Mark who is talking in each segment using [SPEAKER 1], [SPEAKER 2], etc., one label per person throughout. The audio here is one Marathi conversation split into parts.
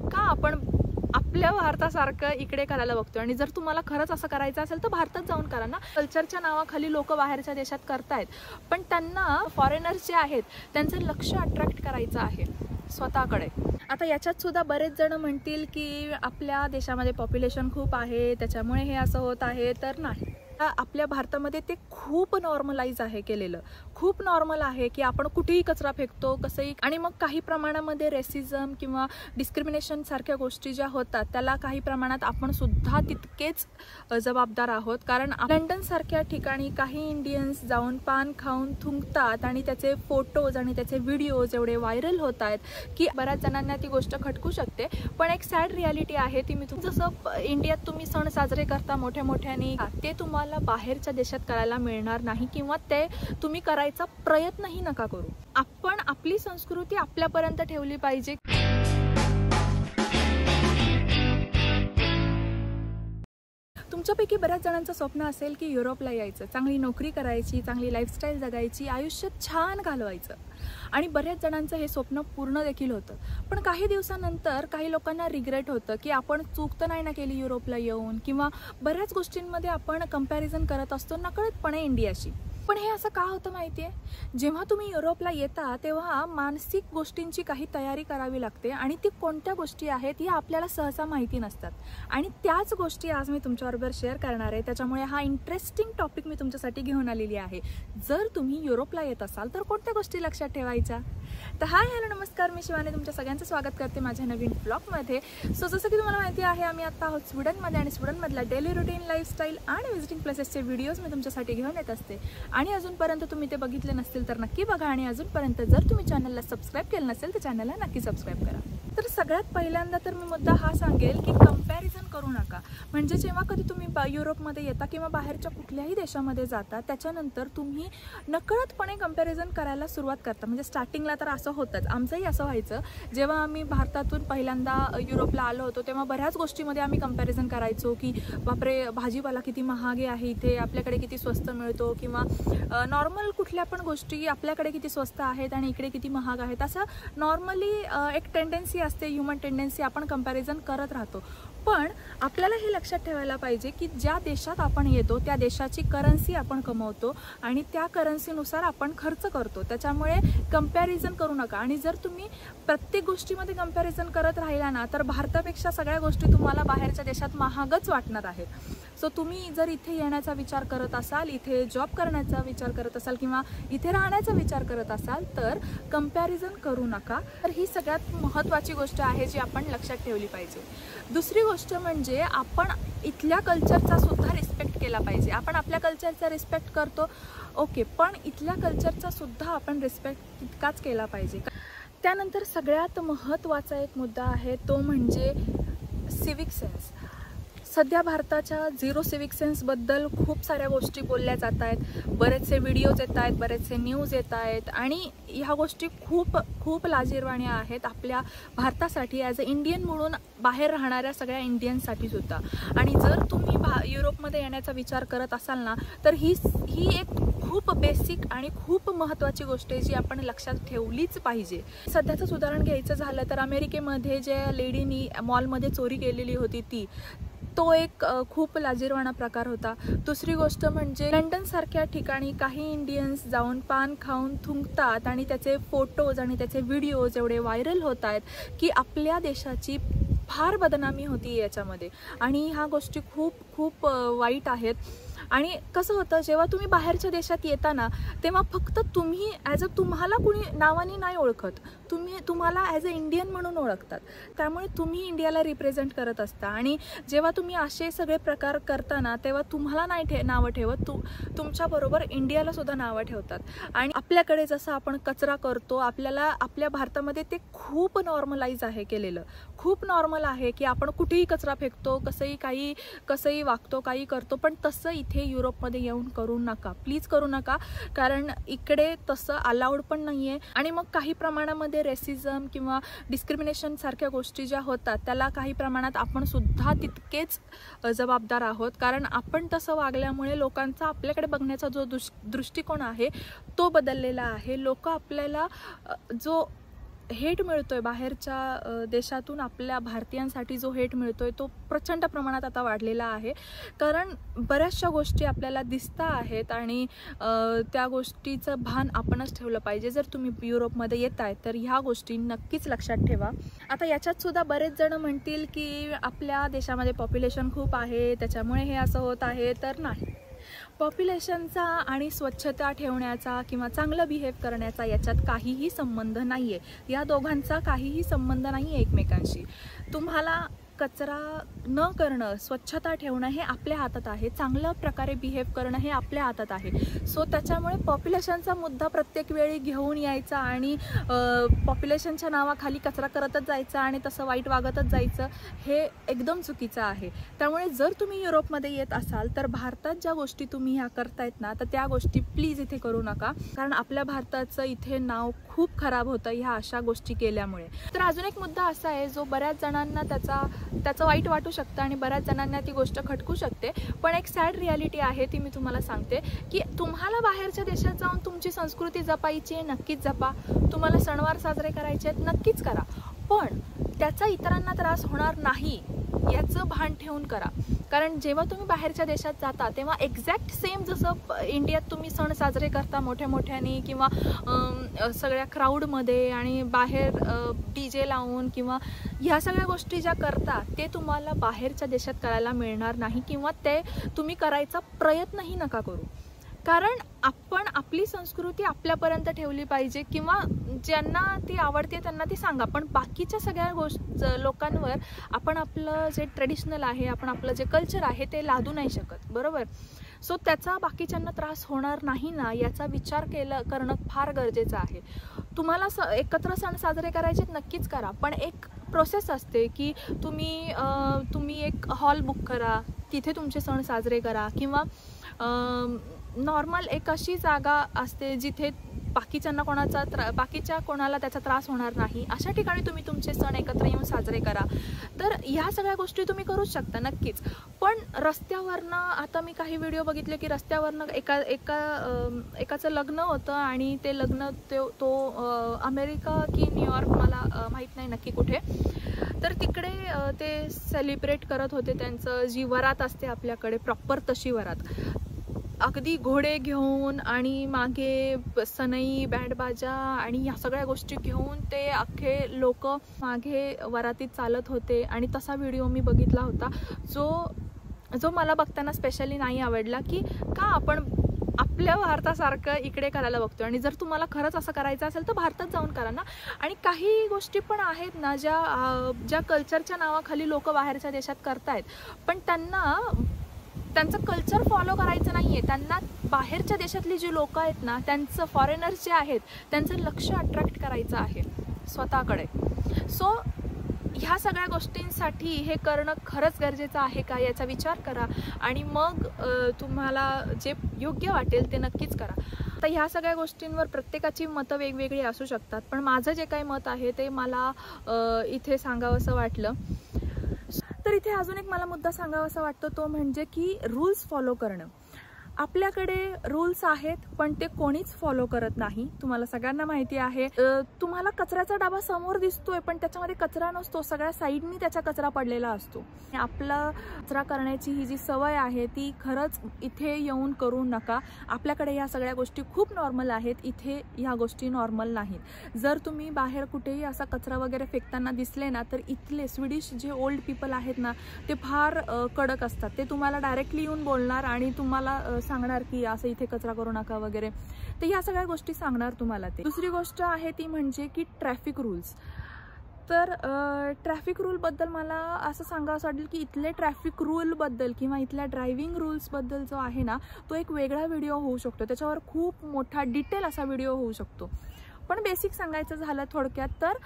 [SPEAKER 1] का आपण आपल्या भारतासारखं इकडे करायला बघतो? आणि जर तुम्हाला खरंच असं करायचं असेल तर भारतात जाऊन करा ना. कल्चरच्या नावाखाली लोक बाहेरच्या देशात करतायत, पण त्यांना फॉरेनर्स जे आहेत त्यांचं लक्ष अट्रॅक्ट करायचं आहे स्वतःकडे. आता याच्यात सुद्धा बरेच जण म्हणतील की आपल्या देशामध्ये पॉप्युलेशन खूप आहे त्याच्यामुळे हे असं होत आहे. तर नाही, आपल्या भारतामध्ये ते खूप नॉर्मलाइज आहे केलेलं. खूप नॉर्मल आहे की आपण कुठेही कचरा फेकतो कसंही. आणि मग काही प्रमाणामध्ये रेसिझम किंवा डिस्क्रिमिनेशन सारख्या गोष्टी ज्या होतात त्याला काही प्रमाणात आपण सुद्धा तितकेच जबाबदार आहोत. कारण लंडन सारख्या ठिकाणी काही इंडियन्स जाऊन पान खाऊन थुंकतात आणि त्याचे फोटोज आणि त्याचे व्हिडिओज एवढे व्हायरल होत आहेत की बऱ्याच जणांना ती गोष्ट खटकू शकते. पण एक सॅड रियालिटी आहे ती. मी जसं इंडियात तुम्ही सण साजरे करता मोठ्या मोठ्याने, ते तुम्हाला बाहेरच्या देशात करायला मिळणार नाही किंवा ते तुम्ही करायचा प्रयत्नही नका करू. आपण आपली संस्कृती आपल्यापर्यंत ठेवली पाहिजे. तुमच्यापैकी बऱ्याच जणांचं स्वप्न असेल की युरोपला यायचं, चांगली नोकरी करायची, चांगली लाईफस्टाईल जगायची, आयुष्य छान घालवायचं. आणि बऱ्याच जणांचं हे स्वप्न पूर्ण देखील होतं. पण काही दिवसानंतर काही लोकांना रिग्रेट होतं की आपण चूक तर नाही ना केली युरोपला येऊन, किंवा बऱ्याच गोष्टींमध्ये आपण कंपॅरिझन करत असतो नकळतपणे इंडियाशी. पण हे असं का होतं माहिती आहे? जेव्हा तुम्ही युरोपला येता तेव्हा मानसिक गोष्टींची काही तयारी करावी लागते आणि ती कोणत्या गोष्टी आहेत या आपल्याला सहसा माहिती नसतात. आणि त्याच गोष्टी आज मी तुमच्याबरोबर शेअर करणार आहे. त्याच्यामुळे हा इंटरेस्टिंग टॉपिक मी तुमच्यासाठी घेऊन आलेली आहे. जर तुम्ही युरोपला येत असाल तर कोणत्या गोष्टी लक्षात ठेवायच्या? तर हाय हॅलो नमस्कार, मी शिवानी तुमच्या सगळ्यांचं स्वागत करते माझ्या नवीन ब्लॉगमध्ये. सो जसं की तुम्हाला माहिती आहे आम्ही आता आहोत स्वीडनमध्ये आणि स्वीडनमधला डेली रुटीन, लाईफस्टाईल आणि व्हिजिटिंग प्लेसेसचे व्हिडिओज मी तुमच्यासाठी घेऊन येत असते. आणि अजूनपर्यंत तुम्ही ते बघितले नसतील तर नक्की बघा. आणि अजूनपर्यंत जर तुम्ही चॅनलला सबस्क्राईब केलं नसेल तर चॅनलला नक्की सबस्क्राईब करा. तर सगळ्यात पहिल्यांदा तर मी मुद्दा हा सांगेल की कंपॅरिझन करू नका. म्हणजे जेव्हा कधी तुम्ही युरोपमध्ये येता किंवा बाहेरच्या कुठल्याही देशामध्ये जाता त्याच्यानंतर तुम्ही नकळतपणे कंपॅरिझन करायला सुरुवात करता. म्हणजे स्टार्टिंगला तर असं होतंच, आमचंही असं व्हायचं. जेव्हा आम्ही भारतातून पहिल्यांदा युरोपला आलो होतो तेव्हा बऱ्याच गोष्टीमध्ये आम्ही कंपॅरिझन करायचो की बापरे भाजीपाला किती महाग आहे इथे, आपल्याकडे किती स्वस्त मिळतो, किंवा नॉर्मल कुठल्या पण गोष्टी आपल्याकडे किती स्वस्त आहेत आणि इकडे किती महाग आहेत. असं नॉर्मली एक टेंडन्सी असते, ह्युमन टेंडन्सी, आपण कंपॅरिझन करत राहतो. पण आपल्याला हे लक्षात ठेवायला पाहिजे की ज्या देशात आपण येतो त्या देशाची करन्सी आपण कमवतो आणि त्या करन्सीनुसार आपण खर्च करतो. त्याच्यामुळे कंपॅरिझन करू नका. आणि जर तुम्ही प्रत्येक गोष्टीमध्ये कंपॅरिझन करत राहिला ना तर भारतापेक्षा सगळ्या गोष्टी तुम्हाला बाहेरच्या देशात महागच वाटणार आहेत. सो तुम्ही जर इथे येण्याचा विचार करत असाल, इथे जॉब करण्याचा विचार करत असाल किंवा इथे राहण्याचा विचार करत असाल तर कंपॅरिझन करू नका. तर ही सगळ्यात महत्त्वाची गोष्ट आहे जी आपण लक्षात ठेवली पाहिजे. दुसरी गोष्ट म्हणजे आपण इथल्या कल्चरचा सुद्धा रिस्पेक्ट केला पाहिजे. आपण आपल्या कल्चरचा रिस्पेक्ट करतो ओके, पण इथल्या कल्चरचा सुद्धा आपण रिस्पेक्ट तितकाच केला पाहिजे. त्यानंतर सगळ्यात महत्त्वाचा एक मुद्दा आहे तो म्हणजे सिविक सेन्स. सध्या भारताच्या झिरो सिविक सेन्सबद्दल खूप साऱ्या गोष्टी बोलल्या जात आहेत, बरेचसे व्हिडिओज येत आहेत, बरेचसे न्यूज येत आहेत आणि ह्या गोष्टी खूप खूप लाजिरवाण्या आहेत आपल्या भारतासाठी ॲज अ इंडियन म्हणून बाहेर राहणाऱ्या सगळ्या इंडियन्ससाठी सुद्धा. आणि जर तुम्ही युरोपमध्ये येण्याचा विचार करत असाल ना तर ही एक खूप बेसिक आणि खूप महत्त्वाची गोष्ट आहे जी आपण लक्षात ठेवलीच पाहिजे. सध्याचंच उदाहरण घ्यायचं झालं तर अमेरिकेमध्ये ज्या लेडीनी मॉलमध्ये चोरी केलेली होती तो एक खूप लाजिरवाणा प्रकार होता. दुसरी गोष्ट म्हणजे लंडन सारख्या ठिकाणी काही इंडियन्स जाऊन पान खाऊन थुंकतात आणि त्याचे फोटोज आणि त्याचे व्हिडिओज एवढे व्हायरल होत आहेत की आपल्या देशाची फार बदनामी होती याच्यामध्ये. आणि ह्या गोष्टी खूप खूप वाईट आहेत. आणि कसं होतं जेव्हा तुम्ही बाहेरच्या देशात येता ना तेव्हा फक्त तुम्ही ॲज अ तुम्हाला कुणी नावाने नाही ओळखत, तुम्हाला ॲज अ इंडियन म्हणून ओळखतात. त्यामुळे तुम्ही इंडियाला रिप्रेझेंट करत असता. आणि जेव्हा तुम्ही असे सगळे प्रकार करता ना तेव्हा तुम्हाला नाही नावं ठेवत, तुमच्याबरोबर इंडियाला सुद्धा नावं ठेवतात. आणि आपल्याकडे जसं आपण कचरा करतो आपल्या भारतामध्ये ते खूप नॉर्मलाइज आहे केलेलं. खूप नॉर्मल आहे की आपण कुठेही कचरा फेकतो, कसंही वागतो, काही करतो. पण तसं इथे युरोपमध्ये येऊन करू नका, प्लीज करू नका. कारण इकडे तसं अलाउड पण नाही आहे. आणि मग काही प्रमाणामध्ये रेसिझम किंवा डिस्क्रिमिनेशन सारख्या गोष्टी ज्या होतात त्याला काही प्रमाणात आपण सुद्धा तितकेच जबाबदार आहोत. कारण आपण तसं वागल्यामुळे लोकांचा आपल्याकडे बघण्याचा जो दृष्टिकोन आहे तो बदललेला आहे. लोक आपल्याला जो हेट मिळतोय बाहेरच्या देशातून आपल्या भारतीयांसाठी, जो हेट मिळतोय तो प्रचंड प्रमाणात आता वाढलेला आहे. कारण बऱ्याचशा गोष्टी आपल्याला दिसता आहेत आणि त्या गोष्टीचं भान आपणच ठेवलं पाहिजे. जर तुम्ही युरोपमध्ये येत आहे तर ह्या गोष्टी नक्कीच लक्षात ठेवा. आता याच्यात सुद्धा बरेच जण म्हणतील की आपल्या देशामध्ये पॉप्युलेशन खूप आहे त्याच्यामुळे हे असं होत आहे. तर नाही, पॉप्युलेशनचा आणि स्वच्छता ठेवण्याचा किंवा चांगलं बिहेव करण्याचा याच्यात काहीही संबंध नाही आहे. या दोघांचा काहीही संबंध नाही आहे एकमेकांशी. तुम्हाला कचरा न करणं, स्वच्छता ठेवणं हे आपल्या हातात आहे. चांगल्या प्रकारे बिहेव करणं हे आपल्या हातात आहे. सो त्याच्यामुळे पॉप्युलेशनचा मुद्दा प्रत्येक वेळी घेऊन यायचा आणि पॉप्युलेशनच्या नावाखाली कचरा करतच जायचा आणि तसं वाईट वागतच जायचं, हे एकदम चुकीचं आहे. त्यामुळे जर तुम्ही युरोपमध्ये येत असाल तर भारतात ज्या गोष्टी तुम्ही ह्या करतायत ना, तर त्या गोष्टी प्लीज इथे करू नका. कारण आपल्या भारताचं इथे नाव खूप खराब होतं ह्या अशा गोष्टी केल्यामुळे. तर अजून एक मुद्दा असा आहे जो बऱ्याच जणांना त्याचं वाईट वाटू शकतं आणि बऱ्याच जणांना ती गोष्ट खटकू शकते. पण एक सॅड रियालिटी आहे ती मी तुम्हाला सांगते की तुम्हाला बाहेरच्या देशात जाऊन तुमची संस्कृती जपायची आहे, नक्कीच जपा. तुम्हाला सणवार साजरे करायचे आहेत, नक्कीच करा. पण त्याचा इतरांना त्रास होणार नाही याचं भान ठेवून करा. कारण जेव्हा तुम्ही बाहेरच्या देशात जाता तेव्हा एक्झॅक्ट सेम जसं इंडियात तुम्ही सण साजरे करता मोठ्या मोठ्याने किंवा सगळ्या क्राऊडमध्ये आणि बाहेर DJ लावून किंवा ह्या सगळ्या गोष्टी ज्या करता ते तुम्हाला बाहेरच्या देशात करायला मिळणार नाही किंवा ते तुम्ही करायचा प्रयत्नही नका करू. कारण आपण आपली संस्कृती आपल्यापर्यंत ठेवली पाहिजे किंवा ज्यांना ती आवडते त्यांना ती सांगा. पण बाकीच्या सगळ्या लोकांवर आपण आपलं जे ट्रेडिशनल आहे, आपण आपलं जे कल्चर आहे ते लादू नाही शकत, बरोबर. सो त्याचा बाकीच्यांना त्रास होणार नाही ना याचा विचार करणं फार गरजेचं आहे. तुम्हाला एकत्र सण साजरे करायचे नक्कीच करा, पण एक प्रोसेस असते की तुम्ही एक हॉल बुक करा, तिथे तुमचे सण साजरे करा किंवा नॉर्मल एक अशी जागा असते जिथे बाकीच्या कोणाला त्याचा त्रास होणार नाही, अशा ठिकाणी तुम्ही तुमचे सण एकत्र येऊन साजरे करा. तर ह्या सगळ्या गोष्टी तुम्ही करूच शकता नक्कीच. पण रस्त्यावरनं आता मी काही व्हिडिओ बघितले की रस्त्यावरनं एकाचं लग्न होतं आणि ते लग्न तो अमेरिका की न्यूयॉर्क मला माहीत नाही नक्की कुठे, तर तिकडे ते सेलिब्रेट करत होते त्यांचं जी वरात असते आपल्याकडे प्रॉपर तशी वरात. अगदी घोडे घेऊन आणि मागे सनई बँडबाजा आणि या सगळ्या गोष्टी घेऊन ते अख्खे लोक मागे वरातीत चालत होते. आणि तसा व्हिडिओ मी बघितला होता जो मला बघताना स्पेशली नाही आवडला की का आपण आपल्या भारतासारखं इकडे करायला बघतो. आणि जर तुम्हाला खरंच असं करायचं असेल तर भारतात जाऊन करा ना. आणि काही गोष्टी पण आहेत ना ज्या कल्चरच्या नावाखाली लोक बाहेरच्या देशात करतायत, पण त्यांचं कल्चर फॉलो करायचं नाही आहे. त्यांना बाहेरच्या देशातली जी लोक आहेत ना, त्यांचं फॉरेनर्स जे आहेत त्यांचं लक्ष अट्रॅक्ट करायचं आहे स्वतःकडे. सो ह्या सगळ्या गोष्टींसाठी हे करणं खरंच गरजेचं आहे का याचा विचार करा आणि मग तुम्हाला जे योग्य वाटेल ते नक्कीच करा. आता ह्या सगळ्या गोष्टींवर प्रत्येकाची मतं वेगवेगळी असू शकतात, पण माझं जे काही मत आहे ते मला इथे सांगावंसं वाटलं. तर इथे अजून एक मला मुद्दा सांगावासा वाटतो तो म्हणजे की रूल्स फॉलो करणं. आपल्याकडे रूल्स आहेत पण ते कोणीच फॉलो करत नाही. तुम्हाला सगळ्यांना माहिती आहे, तुम्हाला कचऱ्याचा डबा समोर दिसतोय पण त्याच्यामध्ये कचरा नसतो, सगळ्या साईडनी त्याचा कचरा पडलेला असतो. आपला कचरा करण्याची ही जी सवय आहे ती खरंच इथे येऊन करू नका. आपल्याकडे ह्या सगळ्या गोष्टी खूप नॉर्मल आहेत, इथे ह्या गोष्टी नॉर्मल नाहीत. जर तुम्ही बाहेर कुठेही असा कचरा वगैरे फेकताना दिसले ना तर इथले स्वीडिश जे ओल्ड पीपल आहेत ना ते फार कडक असतात. ते तुम्हाला डायरेक्टली येऊन बोलणार आणि तुम्हाला सांगणार की असं इथे कचरा करू नका वगैरे. तर ह्या सगळ्या गोष्टी सांगणार तुम्हाला ते. दुसरी गोष्ट आहे ती म्हणजे की ट्रॅफिक रूल्स. तर ट्रॅफिक रूलबद्दल मला असं सांगावं वाटेल की इथले ट्रॅफिक रूलबद्दल किंवा इथल्या ड्रायव्हिंग रूल्सबद्दल जो आहे ना तो एक वेगळा व्हिडिओ होऊ शकतो, त्याच्यावर खूप मोठा डिटेल असा व्हिडिओ होऊ शकतो. पण बेसिक सांगायचं झालं थोडक्यात तर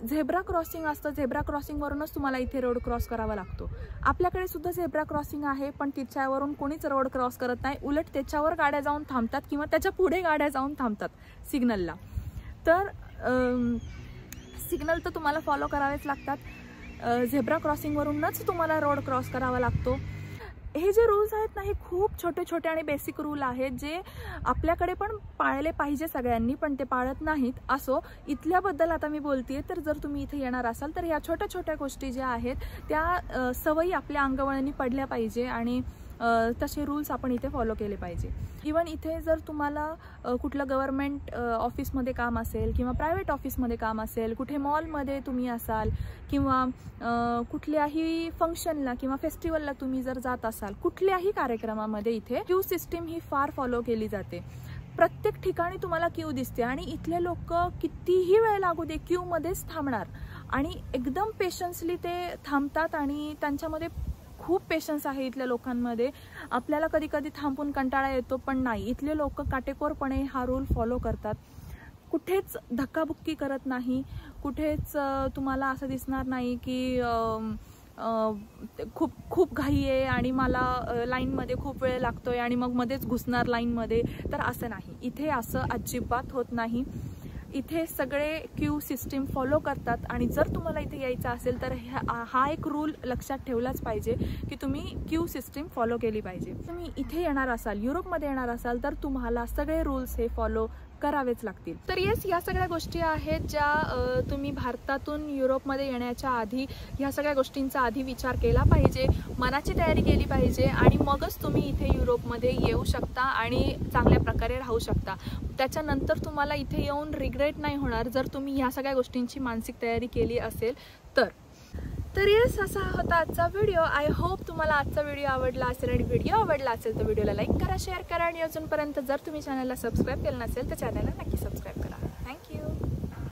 [SPEAKER 1] झेब्रा क्रॉसिंग असतं, झेब्रा क्रॉसिंगवरूनच तुम्हाला इथे रोड क्रॉस करावा लागतो. आपल्याकडे सुद्धा झेब्रा क्रॉसिंग आहे पण तिच्यावरून कोणीच रोड क्रॉस करत नाही, उलट त्याच्यावर गाड्या जाऊन थांबतात किंवा त्याच्या पुढे गाड्या जाऊन थांबतात सिग्नलला. तर सिग्नल तर तुम्हाला फॉलो करावेच लागतात. झेब्रा क्रॉसिंगवरूनच तुम्हाला रोड क्रॉस करावा लागतो. हे जे रूल्स आहेत ना, हे खूप छोटे छोटे आणि बेसिक रूल आहेत जे आपल्याकडे पण पाळले पाहिजे सगळ्यांनी, पण ते पाळत नाहीत. असो, इथल्याबद्दल आता मी बोलतेय. तर जर तुम्ही इथे येणार असाल तर ह्या छोट्या छोट्या गोष्टी ज्या आहेत त्या सवयी आपल्या अंगवळणी पडल्या पाहिजे आणि तसे रूल्स आपण इथे फॉलो केले पाहिजे. इवन इथे जर तुम्हाला कुठलं गव्हर्नमेंट ऑफिसमध्ये काम असेल किंवा प्रायव्हेट ऑफिसमध्ये काम असेल, कुठे मॉलमध्ये तुम्ही असाल किंवा कुठल्याही फंक्शनला किंवा फेस्टिवलला तुम्ही जर जात असाल, कुठल्याही कार्यक्रमामध्ये इथे क्यू सिस्टीम ही फार फॉलो केली जाते. प्रत्येक ठिकाणी तुम्हाला क्यू दिसते आणि इथले लोक कितीही वेळ लागू दे क्यूमध्येच थांबणार आणि एकदम पेशन्सली ते थांबतात आणि त्यांच्यामध्ये खूप पेशन्स आहे इथल्या लोकांमध्ये. आपल्याला कधी कधी थांबून कंटाळा येतो, पण नाही, इथले लोक काटेकोरपणे हा रूल फॉलो करतात. कुठेच धक्काबुक्की करत नाही, कुठेच तुम्हाला असं दिसणार नाही की खूप खूप घाई आहे आणि मला लाईनमध्ये खूप वेळ लागतोय आणि मग मध्येच घुसणार लाईनमध्ये. तर असं नाही, इथे असं अजिबात होत नाही. इथे सगळे क्यू सिस्टीम फॉलो करतात आणि जर तुम्हाला इथे यायचं असेल तर हा एक रूल लक्षात ठेवलाच पाहिजे की तुम्ही क्यू सिस्टीम फॉलो केली पाहिजे. तुम्ही इथे येणार असाल, युरोपमध्ये येणार असाल तर तुम्हाला सगळे रूल्स हे फॉलो करावेच लागतील. तर येस, या सगळ्या गोष्टी आहेत ज्या तुम्ही भारतातून युरोपमध्ये येण्याच्या आधी ह्या सगळ्या गोष्टींचा आधी विचार केला पाहिजे, मनाची तयारी केली पाहिजे आणि मगच तुम्ही इथे युरोपमध्ये येऊ शकता आणि चांगल्या प्रकारे राहू शकता. त्याच्यानंतर तुम्हाला इथे येऊन रिग्रेट नाही होणार जर तुम्ही ह्या सगळ्या गोष्टींची मानसिक तयारी केली असेल तर येस, असा होता आजचा व्हिडिओ. आय होप तुम्हाला आजचा व्हिडिओ आवडला असेल आणि व्हिडिओ आवडला असेल तर व्हिडिओला लाईक करा, शेअर करा आणि अजूनपर्यंत जर तुम्ही चॅनलला सबस्क्राईब केलं नसेल तर चॅनलला नक्की सबस्क्राईब करा.